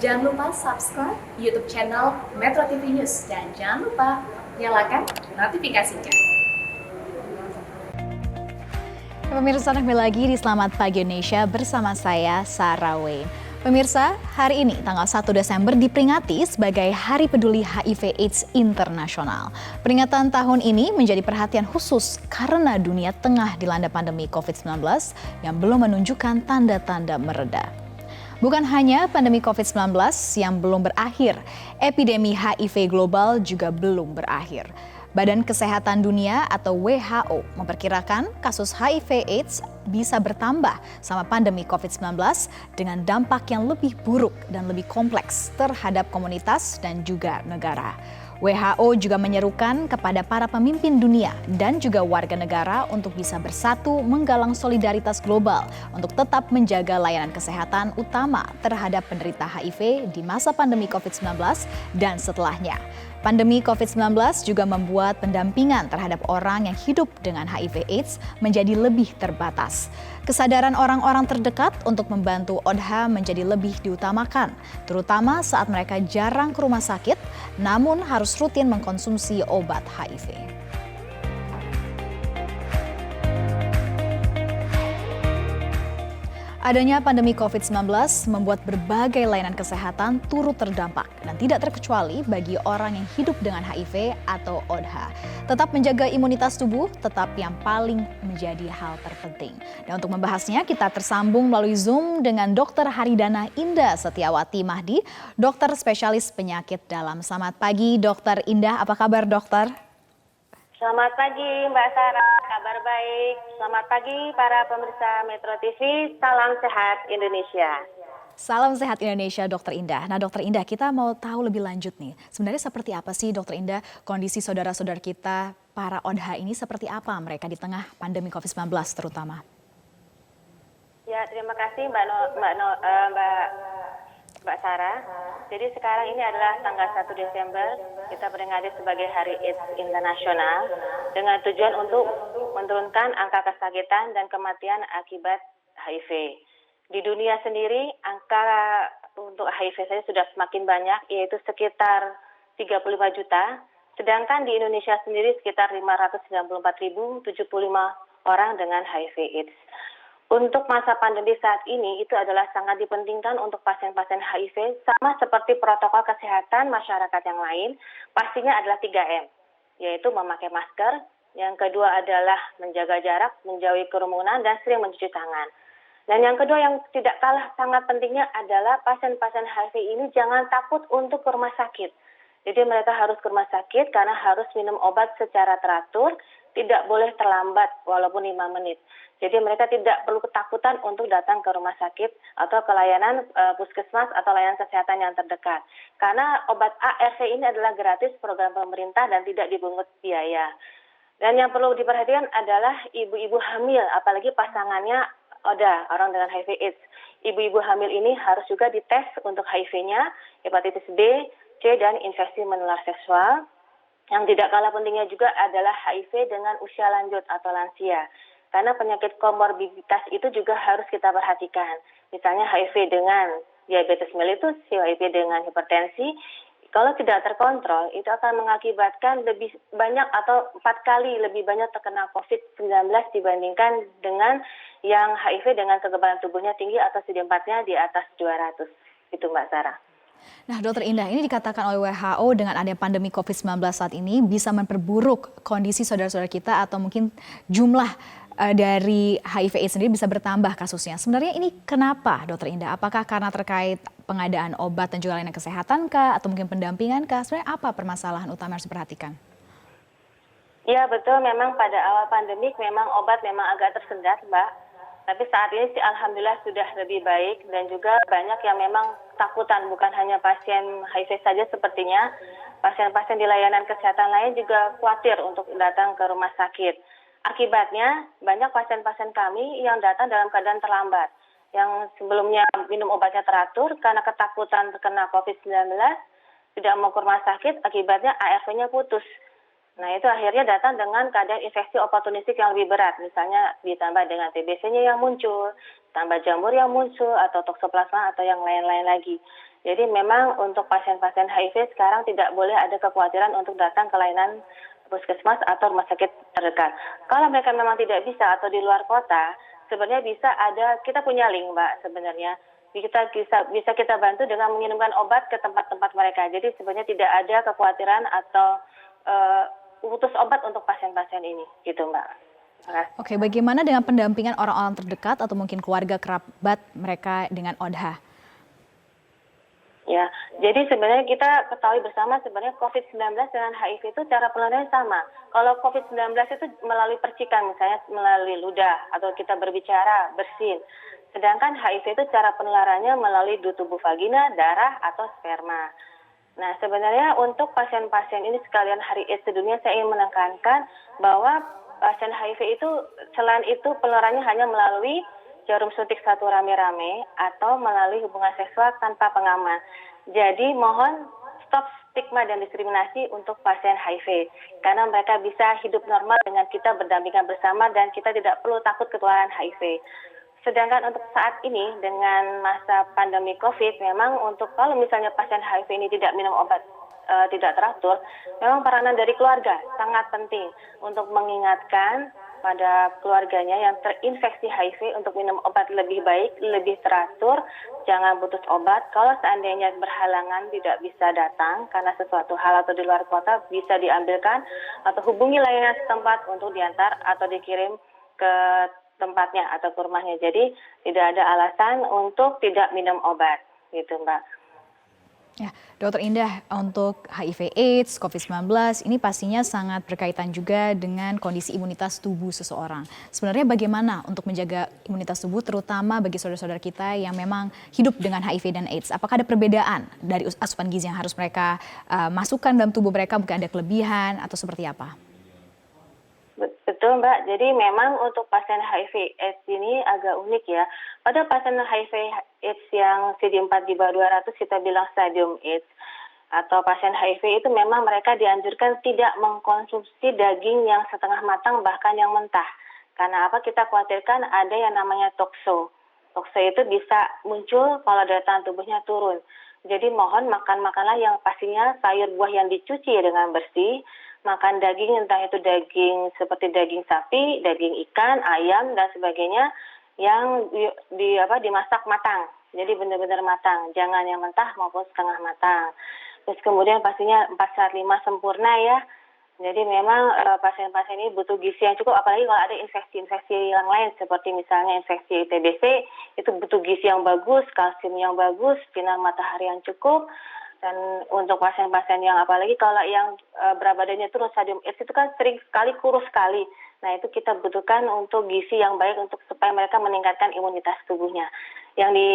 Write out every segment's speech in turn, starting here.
Jangan lupa subscribe YouTube channel Metro TV News dan jangan lupa nyalakan notifikasinya. Pemirsa, kembali lagi di Selamat Pagi Indonesia bersama saya, Sarah Wayne. Pemirsa, hari ini tanggal 1 Desember diperingati sebagai Hari Peduli HIV/AIDS Internasional. Peringatan tahun ini menjadi perhatian khusus karena dunia tengah dilanda pandemi COVID-19 yang belum menunjukkan tanda-tanda mereda. Bukan hanya pandemi COVID-19 yang belum berakhir, epidemi HIV global juga belum berakhir. Badan Kesehatan Dunia atau WHO memperkirakan kasus HIV/AIDS bisa bertambah sama pandemi COVID-19 dengan dampak yang lebih buruk dan lebih kompleks terhadap komunitas dan juga negara. WHO juga menyerukan kepada para pemimpin dunia dan juga warga negara untuk bisa bersatu menggalang solidaritas global untuk tetap menjaga layanan kesehatan utama terhadap penderita HIV di masa pandemi COVID-19 dan setelahnya. Pandemi COVID-19 juga membuat pendampingan terhadap orang yang hidup dengan HIV/AIDS menjadi lebih terbatas. Kesadaran orang-orang terdekat untuk membantu ODHA menjadi lebih diutamakan, terutama saat mereka jarang ke rumah sakit, namun harus rutin mengkonsumsi obat HIV. Adanya pandemi COVID-19 membuat berbagai layanan kesehatan turut terdampak dan tidak terkecuali bagi orang yang hidup dengan HIV atau ODHA. Tetap menjaga imunitas tubuh tetap yang paling menjadi hal terpenting. Dan untuk membahasnya kita tersambung melalui Zoom dengan Dr. Haridana Indah Setiawati Mahdi, dokter spesialis penyakit dalam. Selamat pagi Dr. Indah, apa kabar dokter? Selamat pagi Mbak Sarah, kabar baik. Selamat pagi para pemirsa Metro TV, salam sehat Indonesia. Salam sehat Indonesia, Dokter Indah. Nah, Dokter Indah, kita mau tahu lebih lanjut nih. Sebenarnya seperti apa sih, Dokter Indah, kondisi saudara-saudara kita, para ODHA ini seperti apa mereka di tengah pandemi COVID-19 terutama? Ya, terima kasih Mbak Sarah. Jadi sekarang ini adalah tanggal 1 Desember, kita peringati sebagai Hari AIDS Internasional dengan tujuan untuk menurunkan angka kesakitan dan kematian akibat HIV. Di dunia sendiri, angka untuk HIV saja sudah semakin banyak, yaitu sekitar 35 juta, sedangkan di Indonesia sendiri sekitar 594.075 orang dengan HIV/AIDS. Untuk masa pandemi saat ini, itu adalah sangat dipentingkan untuk pasien-pasien HIV, sama seperti protokol kesehatan masyarakat yang lain, pastinya adalah 3M, yaitu memakai masker, yang kedua adalah menjaga jarak, menjauhi kerumunan, dan sering mencuci tangan. Dan yang kedua yang tidak kalah sangat pentingnya adalah pasien-pasien HIV ini jangan takut untuk ke rumah sakit. Jadi mereka harus ke rumah sakit karena harus minum obat secara teratur, tidak boleh terlambat walaupun 5 menit. Jadi mereka tidak perlu ketakutan untuk datang ke rumah sakit atau ke layanan puskesmas atau layanan kesehatan yang terdekat. Karena obat ARV ini adalah gratis program pemerintah dan tidak dipungut biaya. Dan yang perlu diperhatikan adalah ibu-ibu hamil, apalagi pasangannya orang dengan HIV/AIDS. Ibu-ibu hamil ini harus juga dites untuk HIV-nya, hepatitis B, C, dan infeksi menular seksual. Yang tidak kalah pentingnya juga adalah HIV dengan usia lanjut atau lansia. Karena penyakit komorbiditas itu juga harus kita perhatikan. Misalnya HIV dengan diabetes mellitus, HIV dengan hipertensi, kalau tidak terkontrol itu akan mengakibatkan lebih banyak atau 4 kali lebih banyak terkena COVID-19 dibandingkan dengan yang HIV dengan kekebalan tubuhnya tinggi atau CD4-nya di atas 200. Itu Mbak Sarah. Nah, Dokter Indah, ini dikatakan oleh WHO dengan adanya pandemi COVID-19 saat ini bisa memperburuk kondisi saudara-saudara kita atau mungkin jumlah dari HIV/AIDS sendiri bisa bertambah kasusnya. Sebenarnya ini kenapa, Dokter Indah? Apakah karena terkait pengadaan obat dan juga layanan kesehatan kah? Atau mungkin pendampingan kah? Sebenarnya apa permasalahan utama yang harus diperhatikan? Ya betul, memang pada awal pandemik memang obat memang agak tersendat Mbak. Tapi saat ini sih alhamdulillah sudah lebih baik dan juga banyak yang memang takutan, bukan hanya pasien HIV saja sepertinya. Pasien-pasien di layanan kesehatan lain juga khawatir untuk datang ke rumah sakit. Akibatnya banyak pasien-pasien kami yang datang dalam keadaan terlambat. Yang sebelumnya minum obatnya teratur karena ketakutan terkena COVID-19, tidak mau ke rumah sakit, akibatnya ARV-nya putus. Nah itu akhirnya datang dengan keadaan infeksi oportunistik yang lebih berat, misalnya ditambah dengan TBC-nya yang muncul, tambah jamur yang muncul atau toksoplasma atau yang lain-lain lagi. Jadi memang untuk pasien-pasien HIV sekarang tidak boleh ada kekhawatiran untuk datang ke layanan puskesmas atau rumah sakit terdekat. Kalau mereka memang tidak bisa atau di luar kota, sebenarnya bisa ada, kita punya link Mbak sebenarnya. Bisa kita bantu dengan mengirimkan obat ke tempat-tempat mereka. Jadi sebenarnya tidak ada kekhawatiran atau putus obat untuk pasien-pasien ini, gitu Mbak. Oke, bagaimana dengan pendampingan orang-orang terdekat atau mungkin keluarga kerabat mereka dengan ODHA? Ya, jadi sebenarnya kita ketahui bersama sebenarnya COVID-19 dengan HIV itu cara penularannya sama. Kalau COVID-19 itu melalui percikan, misalnya melalui ludah atau kita berbicara, bersin. Sedangkan HIV itu cara penularannya melalui tubuh vagina, darah, atau sperma. Nah, sebenarnya untuk pasien-pasien ini sekalian Hari AIDS sedunia saya ingin menekankan bahwa pasien HIV itu selain itu penularannya hanya melalui jarum suntik satu rame-rame atau melalui hubungan seksual tanpa pengaman. Jadi mohon stop stigma dan diskriminasi untuk pasien HIV karena mereka bisa hidup normal dengan kita berdampingan bersama dan kita tidak perlu takut ketularan HIV. Sedangkan untuk saat ini dengan masa pandemi COVID, memang untuk kalau misalnya pasien HIV ini tidak minum obat tidak teratur, memang peranan dari keluarga sangat penting untuk mengingatkan pada keluarganya yang terinfeksi HIV untuk minum obat lebih baik, lebih teratur, jangan putus obat. Kalau seandainya berhalangan tidak bisa datang karena sesuatu hal atau di luar kota, bisa diambilkan atau hubungi layanan setempat untuk diantar atau dikirim ke tempatnya atau ke rumahnya. Jadi tidak ada alasan untuk tidak minum obat, gitu Mbak. Ya, Dokter Indah, untuk HIV AIDS, COVID-19 ini pastinya sangat berkaitan juga dengan kondisi imunitas tubuh seseorang. Sebenarnya bagaimana untuk menjaga imunitas tubuh terutama bagi saudara-saudara kita yang memang hidup dengan HIV dan AIDS? Apakah ada perbedaan dari asupan gizi yang harus mereka masukkan dalam tubuh mereka? Mungkin ada kelebihan atau seperti apa? Betul Mbak, jadi memang untuk pasien HIV AIDS ini agak unik ya. Pada pasien HIV AIDS yang CD4 di bawah 200 kita bilang stadium AIDS atau pasien HIV itu memang mereka dianjurkan tidak mengkonsumsi daging yang setengah matang bahkan yang mentah. Karena apa? Kita khawatirkan ada yang namanya tokso. Tokso itu bisa muncul kalau daya tahan tubuhnya turun. Jadi mohon makanlah yang pastinya sayur buah yang dicuci dengan bersih. Makan daging, entah itu daging seperti daging sapi, daging ikan, ayam dan sebagainya yang dimasak matang. Jadi benar-benar matang, jangan yang mentah maupun setengah matang. Terus kemudian pastinya 4 saat 5 sempurna ya. Jadi memang pasien-pasien ini butuh gizi yang cukup, apalagi kalau ada infeksi-infeksi yang lain seperti misalnya infeksi TBC, itu butuh gizi yang bagus, kalsium yang bagus, sinar matahari yang cukup. Dan untuk pasien-pasien yang apalagi kalau yang berat badannya turun stadium AIDS itu kan sering sekali kurus sekali. Nah itu kita butuhkan untuk gizi yang baik untuk supaya mereka meningkatkan imunitas tubuhnya. Yang di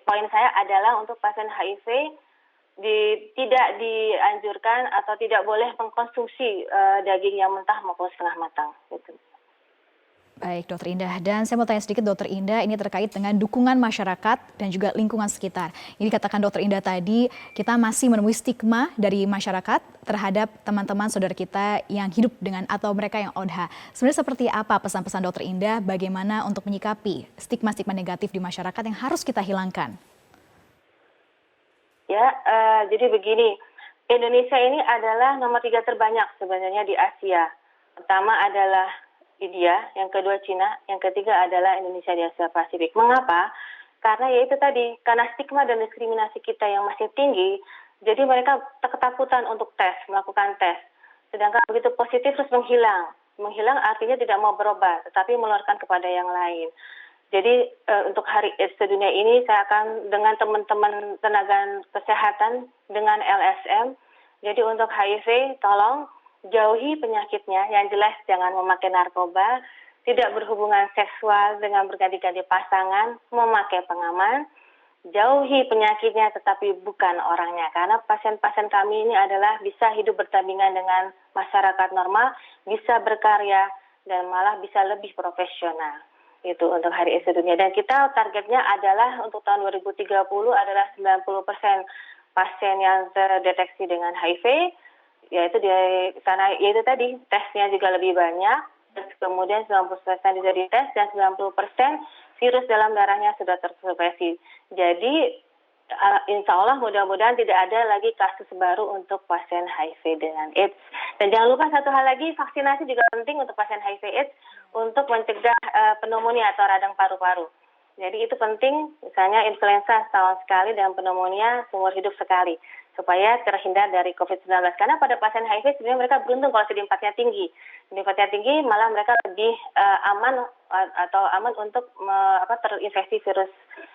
poin saya adalah untuk pasien HIV tidak dianjurkan atau tidak boleh mengkonsumsi daging yang mentah maupun setengah matang. Gitu. Baik, Dokter Indah. Dan saya mau tanya sedikit, Dokter Indah, ini terkait dengan dukungan masyarakat dan juga lingkungan sekitar. Ini katakan Dokter Indah tadi, kita masih menemui stigma dari masyarakat terhadap teman-teman saudara kita yang hidup dengan atau mereka yang ODHA. Sebenarnya seperti apa pesan-pesan Dokter Indah bagaimana untuk menyikapi stigma-stigma negatif di masyarakat yang harus kita hilangkan? Ya, jadi begini, Indonesia ini adalah nomor 3 terbanyak sebenarnya di Asia. Pertama adalah India, yang kedua Cina, yang ketiga adalah Indonesia di Asia Pasifik. Mengapa? Karena ya itu tadi, karena stigma dan diskriminasi kita yang masih tinggi, jadi mereka ketakutan untuk melakukan tes. Sedangkan begitu positif terus menghilang. Menghilang artinya tidak mau berobat, tetapi menularkan kepada yang lain. Jadi untuk Hari AIDS sedunia ini saya akan dengan teman-teman tenaga kesehatan dengan LSM. Jadi untuk HIV tolong jauhi penyakitnya, yang jelas jangan memakai narkoba, tidak berhubungan seksual dengan berganti-ganti pasangan, memakai pengaman, jauhi penyakitnya tetapi bukan orangnya. Karena pasien-pasien kami ini adalah bisa hidup berdampingan dengan masyarakat normal, bisa berkarya, dan malah bisa lebih profesional. Itu untuk Hari AIDS sedunia. Dan kita targetnya adalah untuk tahun 2030 adalah 90% pasien yang terdeteksi dengan HIV, yaitu karena itu tadi tesnya juga lebih banyak, terus kemudian 90% bisa dites dan 90% virus dalam darahnya sudah tersupresi. Jadi insya Allah mudah-mudahan tidak ada lagi kasus baru untuk pasien HIV dengan AIDS. Dan jangan lupa satu hal lagi, vaksinasi juga penting untuk pasien HIV AIDS untuk mencegah pneumonia atau radang paru-paru. Jadi itu penting, misalnya influenza setahun sekali dan pneumonia seumur hidup sekali, supaya terhindar dari COVID-19. Karena pada pasien HIV sebenarnya mereka beruntung kalau CD4-nya tinggi. CD4-nya tinggi malah mereka lebih aman untuk terinfeksi virus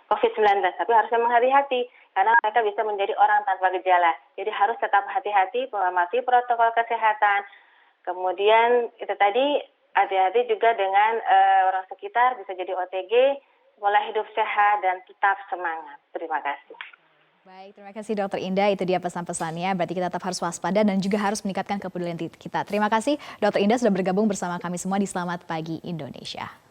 COVID-19. Tapi harus memang hati-hati, karena mereka bisa menjadi orang tanpa gejala. Jadi harus tetap hati-hati, mematuhi protokol kesehatan. Kemudian itu tadi, hati-hati juga dengan orang sekitar, bisa jadi OTG, pola hidup sehat, dan tetap semangat. Terima kasih. Baik, terima kasih Dokter Indah. Itu dia pesan-pesannya. Berarti kita tetap harus waspada dan juga harus meningkatkan kepedulian kita. Terima kasih Dokter Indah sudah bergabung bersama kami semua di Selamat Pagi Indonesia.